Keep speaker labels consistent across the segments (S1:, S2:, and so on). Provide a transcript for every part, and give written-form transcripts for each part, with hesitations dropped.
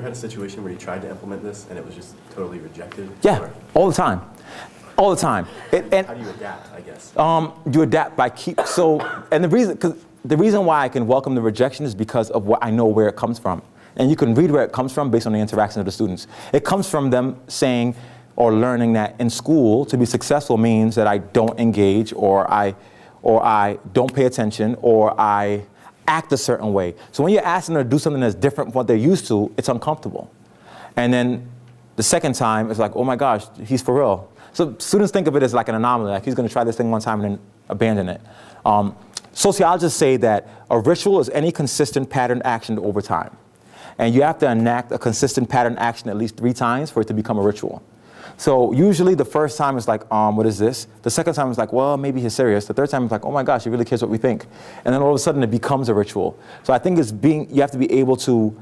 S1: ever had a situation where you tried to implement this and it was just totally rejected?
S2: Yeah,
S1: or?
S2: all the time. All the time.
S1: How do you adapt, I guess?
S2: You adapt by and the reason why I can welcome the rejection is because of what I know where it comes from. And you can read where it comes from based on the interaction of the students. It comes from them saying or learning that in school to be successful means that I don't engage or I don't pay attention or I act a certain way. So when you're asking them to do something that's different from what they're used to, it's uncomfortable. And then the second time, it's like, oh my gosh, he's for real. So students think of it as like an anomaly, like he's going to try this thing one time and then abandon it. Sociologists say that a ritual is any consistent pattern action over time. And you have to enact a consistent pattern action at least 3 times for it to become a ritual. So usually the first time is like, what is this? The second time is like, well, maybe he's serious. The third time is like, oh my gosh, he really cares what we think. And then all of a sudden it becomes a ritual. So I think you have to be able to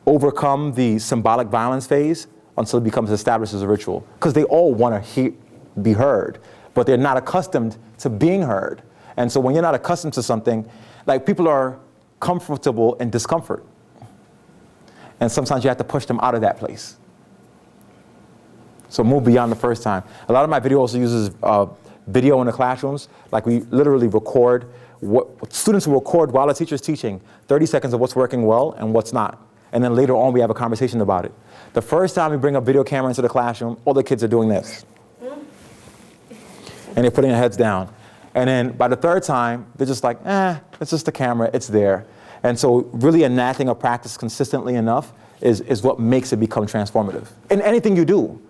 S2: overcome the symbolic violence phase until it becomes established as a ritual. Because they all want to be heard, but they're not accustomed to being heard. And so when you're not accustomed to something, like people are comfortable in discomfort. And sometimes you have to push them out of that place. So move beyond the first time. A lot of my video also uses video in the classrooms. Like we literally record, students will record while the teacher's teaching 30 seconds of what's working well and what's not. And then later on we have a conversation about it. The first time we bring a video camera into the classroom, all the kids are doing this. And they're putting their heads down. And then by the third time, they're just like, it's just the camera, it's there. And so really enacting a practice consistently enough is what makes it become transformative. In anything you do.